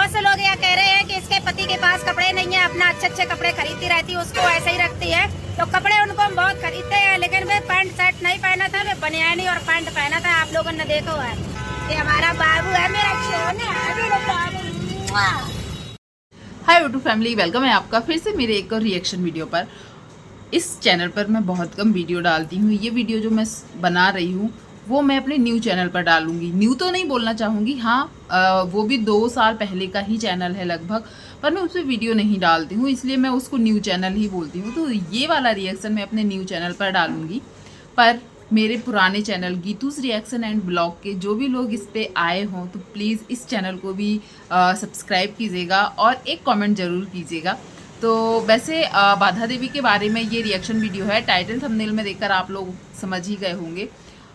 बहुत से लोग यह कह रहे हैं कि इसके पति के पास कपड़े नहीं है, अपना अच्छे अच्छे कपड़े खरीदती रहती है, उसको ऐसे ही रखती है। तो कपड़े उनको हम बहुत खरीदते हैं, लेकिन वे पैंट शर्ट नहीं पहना था, वे बनियानी और पैंट पहना था। आप लोगों ने देखो है, ये हमारा बाबू है, मेरा सोना है, मेरा बाबू। हाय यूट्यूब फैमिली, वेलकम है आपका फिर से मेरे एक और रिएक्शन वीडियो पर। इस चैनल पर मैं बहुत कम वीडियो डालती हूँ। ये वीडियो जो मैं बना रही हूँ वो मैं अपने न्यू चैनल पर डालूंगी। न्यू तो नहीं बोलना चाहूँगी, हाँ वो भी 2 साल पहले का ही चैनल है लगभग, पर मैं उस पर वीडियो नहीं डालती हूँ, इसलिए मैं उसको न्यू चैनल ही बोलती हूँ। तो ये वाला रिएक्शन मैं अपने न्यू चैनल पर डालूंगी। पर मेरे पुराने चैनल गीतूस रिएक्शन एंड ब्लॉग के जो भी लोग इस पे आए हों तो प्लीज़ इस चैनल को भी सब्सक्राइब कीजिएगा और एक कमेंट ज़रूर कीजिएगा। तो वैसे बाधा देवी के बारे में ये रिएक्शन वीडियो है, टाइटल थंबनेल में देखकर आप लोग समझ ही गए होंगे।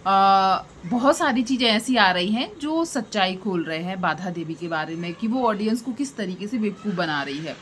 बहुत सारी चीज़ें ऐसी आ रही हैं जो सच्चाई खोल रहे हैं बाधा देवी के बारे में कि वो ऑडियंस को किस तरीके से बेवकूफ़ बना रही है।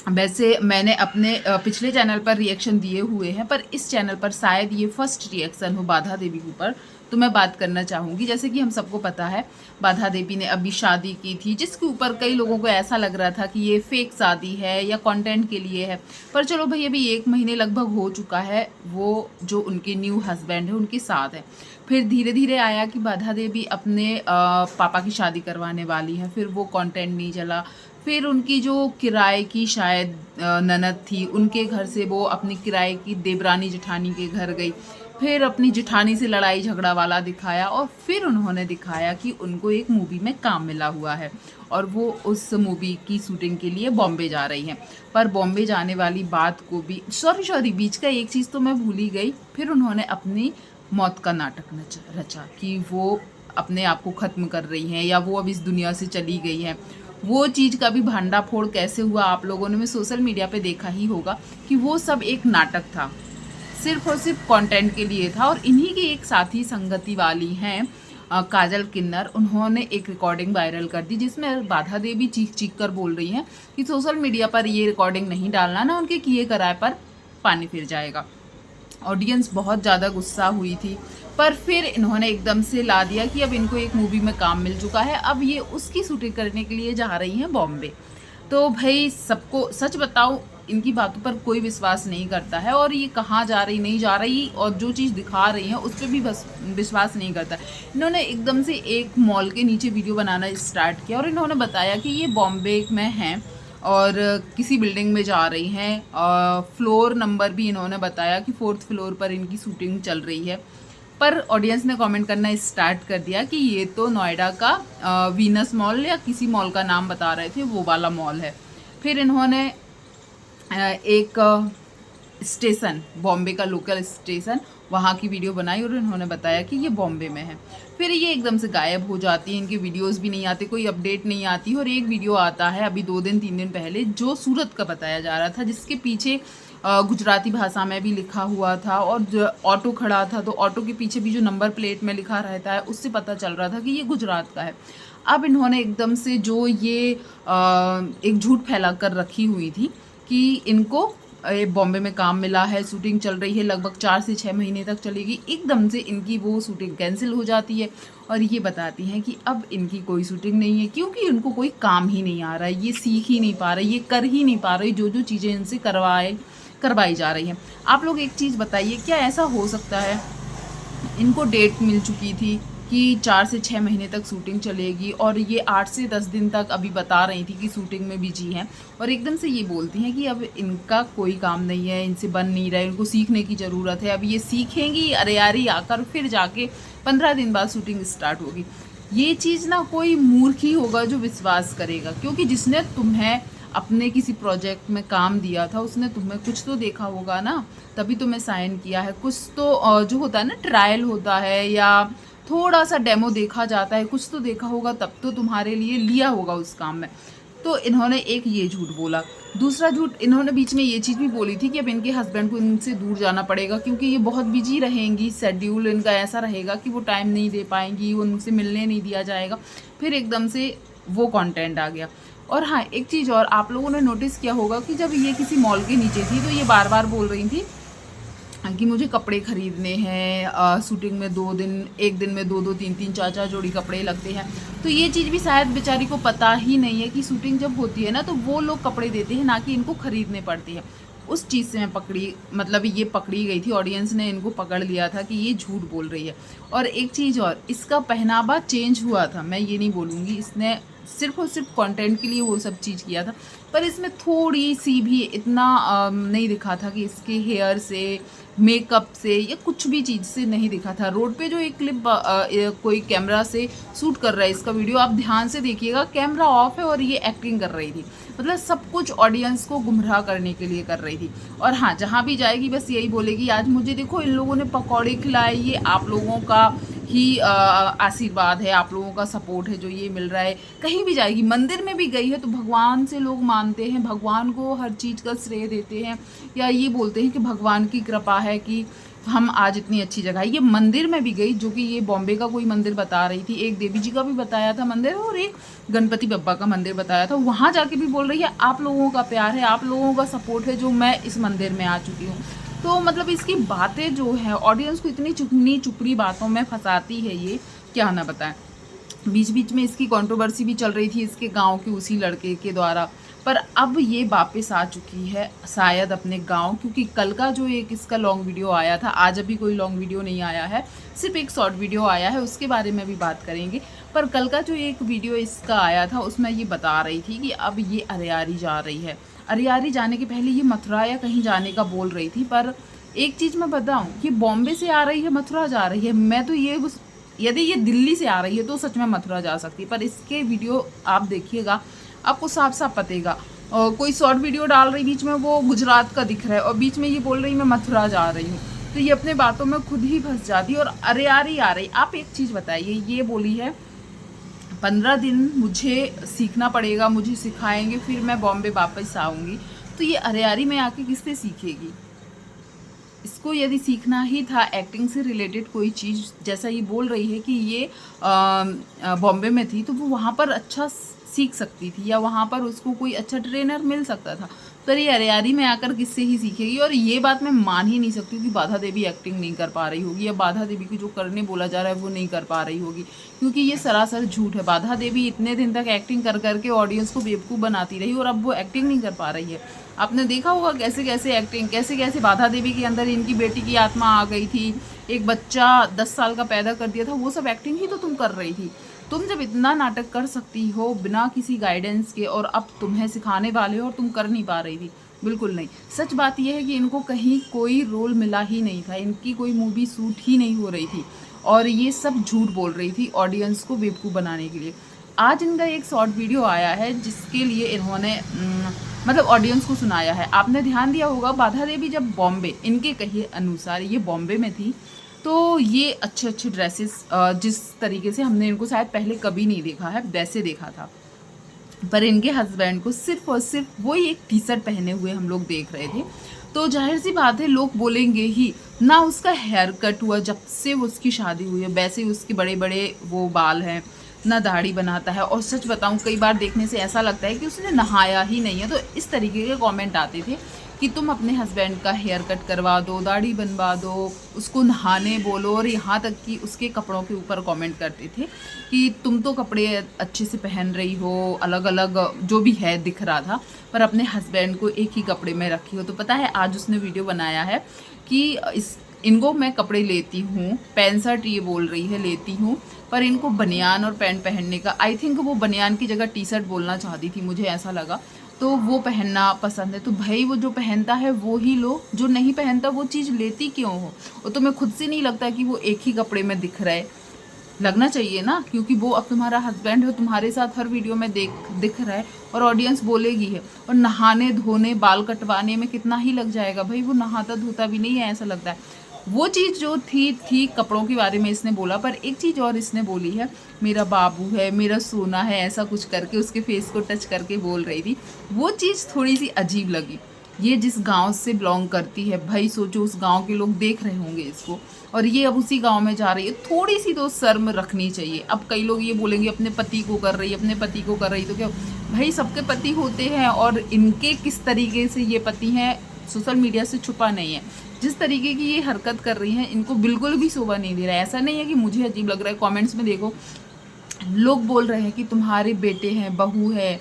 वैसे मैंने अपने पिछले चैनल पर रिएक्शन दिए हुए हैं, पर इस चैनल पर शायद ये फर्स्ट रिएक्शन हो बाधा देवी के ऊपर, तो मैं बात करना चाहूँगी। जैसे कि हम सबको पता है बाधा देवी ने अभी शादी की थी, जिसके ऊपर कई लोगों को ऐसा लग रहा था कि ये फेक शादी है या कंटेंट के लिए है। पर चलो भाई, अभी 1 महीने लगभग हो चुका है वो जो उनके न्यू हस्बैंड है उनके साथ है। फिर धीरे धीरे आया कि बाधा देवी अपने पापा की शादी करवाने वाली है, फिर वो कंटेंट नहीं चला। फिर उनकी जो किराए की शायद ननद थी, उनके घर से वो अपनी किराए की देवरानी जेठानी के घर गई, फिर अपनी जेठानी से लड़ाई झगड़ा वाला दिखाया, और फिर उन्होंने दिखाया कि उनको एक मूवी में काम मिला हुआ है और वो उस मूवी की शूटिंग के लिए बॉम्बे जा रही हैं। पर बॉम्बे जाने वाली बात को भी सॉरी बीच का एक चीज़ तो मैं भूल ही गई। फिर उन्होंने अपनी मौत का नाटक रचा कि वो अपने आप को ख़त्म कर रही हैं या वो अब इस दुनिया से चली गई हैं। वो चीज़ का भी भांडाफोड़ कैसे हुआ आप लोगों ने सोशल मीडिया पे देखा ही होगा कि वो सब एक नाटक था, सिर्फ और सिर्फ कंटेंट के लिए था। और इन्हीं की एक साथी संगति वाली हैं काजल किन्नर, उन्होंने एक रिकॉर्डिंग वायरल कर दी जिसमें बाधा देवी चीख चीख कर बोल रही हैं कि सोशल मीडिया पर ये रिकॉर्डिंग नहीं डालना, ना उनके किए कराए पर पानी फिर जाएगा। ऑडियंस बहुत ज़्यादा गुस्सा हुई थी, पर फिर इन्होंने एकदम से ला दिया कि अब इनको एक मूवी में काम मिल चुका है, अब ये उसकी शूटिंग करने के लिए जा रही हैं बॉम्बे। तो भाई सबको सच बताऊं, इनकी बातों पर कोई विश्वास नहीं करता है, और ये कहाँ जा रही नहीं जा रही और जो चीज़ दिखा रही हैं उस पर भी बस विश्वास नहीं करता। इन्होंने एकदम से एक मॉल के नीचे वीडियो बनाना स्टार्ट किया और इन्होंने बताया कि ये बॉम्बे में हैं और किसी बिल्डिंग में जा रही हैं। फ्लोर नंबर भी इन्होंने बताया कि 4th फ्लोर पर इनकी शूटिंग चल रही है। पर ऑडियंस ने कमेंट करना स्टार्ट कर दिया कि ये तो नोएडा का वीनस मॉल या किसी मॉल का नाम बता रहे थे, वो वाला मॉल है। फिर इन्होंने एक स्टेशन, बॉम्बे का लोकल स्टेशन, वहाँ की वीडियो बनाई और इन्होंने बताया कि ये बॉम्बे में है। फिर ये एकदम से गायब हो जाती है, इनके वीडियोस भी नहीं आते, कोई अपडेट नहीं आती। और एक वीडियो आता है अभी 2 दिन 3 दिन पहले जो सूरत का बताया जा रहा था, जिसके पीछे गुजराती भाषा में भी लिखा हुआ था और जो ऑटो खड़ा था तो ऑटो के पीछे भी जो नंबर प्लेट में लिखा रहता है उससे पता चल रहा था कि ये गुजरात का है। अब इन्होंने एकदम से जो ये एक झूठ फैला कर रखी हुई थी कि इनको बॉम्बे में काम मिला है, शूटिंग चल रही है, लगभग 4 से 6 महीने तक चलेगी, एकदम से इनकी वो शूटिंग कैंसिल हो जाती है और ये बताती हैं कि अब इनकी कोई शूटिंग नहीं है क्योंकि इनको कोई काम ही नहीं आ रहा है, ये सीख ही नहीं पा रहे, ये कर ही नहीं पा रहे जो चीज़ें इनसे करवाई जा रही हैं। आप लोग एक चीज़ बताइए, क्या ऐसा हो सकता है इनको डेट मिल चुकी थी कि 4 से 6 महीने तक शूटिंग चलेगी और ये 8 से 10 दिन तक अभी बता रही थी कि शूटिंग में बिजी हैं, और एकदम से ये बोलती हैं कि अब इनका कोई काम नहीं है, इनसे बन नहीं रहा है, इनको सीखने की ज़रूरत है, अब ये सीखेंगी अरे यारी आकर, फिर जाके 15 दिन बाद शूटिंग स्टार्ट होगी। ये चीज़ ना कोई मूर्ख ही होगा जो विश्वास करेगा, क्योंकि जिसने तुम्हें अपने किसी प्रोजेक्ट में काम दिया था उसने तुम्हें कुछ तो देखा होगा ना, तभी तुम्हें साइन किया है। कुछ तो जो होता है ना, ट्रायल होता है या थोड़ा सा डेमो देखा जाता है, कुछ तो देखा होगा तब तो तुम्हारे लिए लिया होगा उस काम में। तो इन्होंने एक ये झूठ बोला। दूसरा झूठ इन्होंने बीच में ये चीज़ भी बोली थी कि अब इनके हस्बैंड को इनसे दूर जाना पड़ेगा क्योंकि ये बहुत बिजी रहेंगी, शेड्यूल इनका ऐसा रहेगा कि वो टाइम नहीं दे पाएंगी, उनसे मिलने नहीं दिया जाएगा। फिर एकदम से वो कंटेंट आ गया। और हाँ, एक चीज़ और आप लोगों ने नोटिस किया होगा कि जब ये किसी मॉल के नीचे थी तो ये बार बार बोल रही थी कि मुझे कपड़े खरीदने हैं, शूटिंग में 2 दिन, एक दिन में 2-2 3-3 4-4 जोड़ी कपड़े लगते हैं। तो ये चीज़ भी शायद बेचारी को पता ही नहीं है कि शूटिंग जब होती है ना तो वो लोग कपड़े देते हैं, ना कि इनको खरीदने पड़ते हैं। उस चीज़ से मैं पकड़ी, मतलब ये पकड़ी गई थी, ऑडियंस ने इनको पकड़ लिया था कि ये झूठ बोल रही है। और एक चीज़ और, इसका पहनावा चेंज हुआ था, मैं ये नहीं बोलूँगी, इसने सिर्फ और सिर्फ कंटेंट के लिए वो सब चीज़ किया था, पर इसमें थोड़ी सी भी इतना नहीं दिखा था कि इसके हेयर से, मेकअप से या कुछ भी चीज़ से नहीं दिखा था। रोड पे जो एक क्लिप कोई कैमरा से शूट कर रहा है, इसका वीडियो आप ध्यान से देखिएगा, कैमरा ऑफ है और ये एक्टिंग कर रही थी, मतलब सब कुछ ऑडियंस को गुमराह करने के लिए कर रही थी। और हाँ, जहाँ भी जाएगी बस यही बोलेगी, आज मुझे देखो इन लोगों ने पकौड़े खिलाए, ये आप लोगों का ही आशीर्वाद है, आप लोगों का सपोर्ट है जो ये मिल रहा है। कहीं भी जाएगी, मंदिर में भी गई है तो भगवान से लोग मानते हैं, भगवान को हर चीज़ का श्रेय देते हैं, या ये बोलते हैं कि भगवान की कृपा है कि हम आज इतनी अच्छी जगह है। ये मंदिर में भी गई, जो कि ये बॉम्बे का कोई मंदिर बता रही थी, एक देवी जी का भी बताया था मंदिर और एक गणपति बप्पा का मंदिर बताया था। वहाँ जाके भी बोल रही है आप लोगों का प्यार है, आप लोगों का सपोर्ट है जो मैं इस मंदिर में आ चुकी हूँ। तो मतलब इसकी बातें जो है ऑडियंस को इतनी चुपनी चुपड़ी बातों में फंसाती है, ये क्या ना बताएं। बीच बीच में इसकी कंट्रोवर्सी भी चल रही थी इसके गांव के उसी लड़के के द्वारा, पर अब ये वापस आ चुकी है शायद अपने गांव, क्योंकि कल का जो एक इसका लॉन्ग वीडियो आया था, आज अभी कोई लॉन्ग वीडियो नहीं आया है, सिर्फ एक शॉर्ट वीडियो आया है, उसके बारे में भी बात करेंगे। पर कल का जो एक वीडियो इसका आया था उसमें ये बता रही थी कि अब ये अरियारी जा रही है। अरियारी जाने के पहले ये मथुरा या कहीं जाने का बोल रही थी, पर एक चीज़ मैं बताऊं, ये बॉम्बे से आ रही है मथुरा जा रही है, मैं तो ये यदि ये दिल्ली से आ रही है तो सच में मथुरा जा सकती है, पर इसके वीडियो आप देखिएगा आपको साफ साफ पतेगा। कोई शॉर्ट वीडियो डाल रही बीच में वो गुजरात का दिख रहा है और बीच में ये बोल रही मैं मथुरा जा रही हूँ, तो ये अपने बातों में खुद ही फंस जाती है और अरियारी आ रही। आप एक चीज़ बताइए, ये बोली है 15 दिन मुझे सीखना पड़ेगा, मुझे सिखाएंगे फिर मैं बॉम्बे वापस आऊँगी, तो ये अरियारी में आके किससे सीखेगी? इसको यदि सीखना ही था एक्टिंग से रिलेटेड कोई चीज़, जैसा ये बोल रही है कि ये बॉम्बे में थी तो वो वहाँ पर अच्छा सीख सकती थी या वहाँ पर उसको कोई अच्छा ट्रेनर मिल सकता था, तो ये अरियारी में आकर किससे ही सीखेगी। और ये बात मैं मान ही नहीं सकती कि बाधा देवी एक्टिंग नहीं कर पा रही होगी या बाधा देवी को जो करने बोला जा रहा है वो नहीं कर पा रही होगी, क्योंकि ये सरासर झूठ है। बाधा देवी इतने दिन तक एक्टिंग कर करके ऑडियंस को बेवकूफ़ बनाती रही और अब वो एक्टिंग नहीं कर पा रही है। आपने देखा होगा कैसे कैसे एक्टिंग, कैसे कैसे बाधा देवी के अंदर इनकी बेटी की आत्मा आ गई थी, एक बच्चा 10 साल का पैदा कर दिया था, वो सब एक्टिंग ही तो तुम कर रही थी। तुम जब इतना नाटक कर सकती हो बिना किसी गाइडेंस के और अब तुम्हें सिखाने वाले हो और तुम कर नहीं पा रही थी, बिल्कुल नहीं। सच बात यह है कि इनको कहीं कोई रोल मिला ही नहीं था, इनकी कोई मूवी शूट ही नहीं हो रही थी और ये सब झूठ बोल रही थी ऑडियंस को बेवकूफ़ बनाने के लिए। आज इनका एक शॉर्ट वीडियो आया है जिसके लिए इन्होंने मतलब ऑडियंस को सुनाया है। आपने ध्यान दिया होगा, बाधा देवी जब बॉम्बे, इनके कहे अनुसार ये बॉम्बे में थी, तो ये अच्छे अच्छे ड्रेसेस जिस तरीके से हमने इनको शायद पहले कभी नहीं देखा है वैसे देखा था, पर इनके हस्बैंड को सिर्फ और सिर्फ वही एक टी शर्ट पहने हुए हम लोग देख रहे थे। तो जाहिर सी बात है लोग बोलेंगे ही ना, उसका हेयर कट हुआ जब से उसकी शादी हुई है, वैसे उसके बड़े बड़े वो बाल हैं, ना दाढ़ी बनाता है, और सच बताऊं कई बार देखने से ऐसा लगता है कि उसने नहाया ही नहीं है। तो इस तरीके के कमेंट आते थे कि तुम अपने हस्बैंड का हेयर कट करवा दो, दाढ़ी बनवा दो, उसको नहाने बोलो, और यहाँ तक कि उसके कपड़ों के ऊपर कमेंट करते थे कि तुम तो कपड़े अच्छे से पहन रही हो, अलग अलग जो भी है दिख रहा था, पर अपने हस्बैंड को एक ही कपड़े में रखी हो। तो पता है आज उसने वीडियो बनाया है कि इनको मैं कपड़े लेती हूँ, पैंट शर्ट ये बोल रही है लेती हूँ, पर इनको बनियान और पैंट पहनने का, आई थिंक वो बनियान की जगह टी शर्ट बोलना चाहती थी, मुझे ऐसा लगा, तो वो पहनना पसंद है। तो भाई वो जो पहनता है वो ही लो, जो नहीं पहनता वो चीज़ लेती क्यों हो? और तुम्हें खुद से नहीं लगता कि वो एक ही कपड़े में दिख रहा है? लगना चाहिए ना, क्योंकि वो अब तुम्हारा हस्बैंड है, तुम्हारे साथ हर वीडियो में दिख रहा है और ऑडियंस बोलेगी है। और नहाने धोने बाल कटवाने में कितना ही लग जाएगा भाई, वो नहाता धोता भी नहीं है, ऐसा लगता है। वो चीज़ जो थी कपड़ों के बारे में इसने बोला, पर एक चीज़ और इसने बोली है, मेरा बाबू है, मेरा सोना है, ऐसा कुछ करके उसके फेस को टच करके बोल रही थी। वो चीज़ थोड़ी सी अजीब लगी। ये जिस गांव से बिलोंग करती है भाई, सोचो उस गांव के लोग देख रहे होंगे इसको, और ये अब उसी गांव में जा रही है, थोड़ी सी तो शर्म रखनी चाहिए। अब कई लोग ये बोलेंगे अपने पति को कर रही, अपने पति को कर रही, तो क्या भाई सबके पति होते हैं और इनके किस तरीके से ये पति हैं सोशल मीडिया से छुपा नहीं है। जिस तरीके की ये हरकत कर रही हैं इनको बिल्कुल भी शोभा नहीं दे रहा है। ऐसा नहीं है कि मुझे अजीब लग रहा है, कमेंट्स में देखो लोग बोल रहे हैं कि तुम्हारे बेटे हैं, बहू है,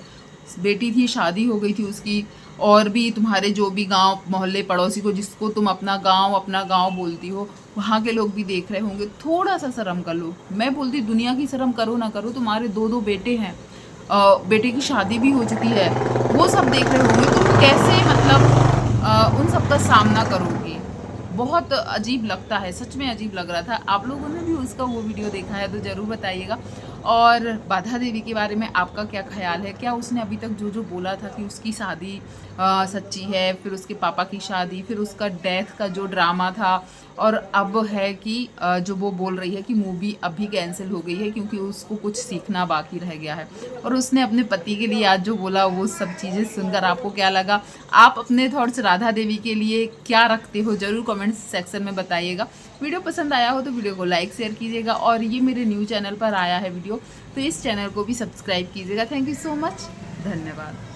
बेटी थी शादी हो गई थी उसकी, और भी तुम्हारे जो भी गांव मोहल्ले पड़ोसी को जिसको तुम अपना गांव बोलती हो वहाँ के लोग भी देख रहे होंगे, थोड़ा सा शर्म कर लो। मैं बोलती दुनिया की शर्म करो ना करो, तुम्हारे 2 बेटे हैं, बेटे की शादी भी हो चुकी है, वो सब देख रहे होंगे, तुम कैसे मतलब उन सब का सामना करोगे। बहुत अजीब लगता है, सच में अजीब लग रहा था। आप लोगों ने भी उसका वो वीडियो देखा है तो ज़रूर बताइएगा। और बाधा देवी के बारे में आपका क्या ख्याल है? क्या उसने अभी तक जो बोला था कि उसकी शादी सच्ची है, फिर उसके पापा की शादी, फिर उसका डेथ का जो ड्रामा था, और अब है कि जो वो बोल रही है कि मूवी अभी कैंसिल हो गई है क्योंकि उसको कुछ सीखना बाकी रह गया है, और उसने अपने पति के लिए आज जो बोला वो सब चीज़ें सुनकर आपको क्या लगा? आप अपने थॉट्स राधा देवी के लिए क्या रखते हो ज़रूर कमेंट सेक्शन में बताइएगा। वीडियो पसंद आया हो तो वीडियो को लाइक शेयर कीजिएगा, और ये मेरे न्यू चैनल पर आया है वीडियो तो इस चैनल को भी सब्सक्राइब कीजिएगा। थैंक यू सो मच, धन्यवाद।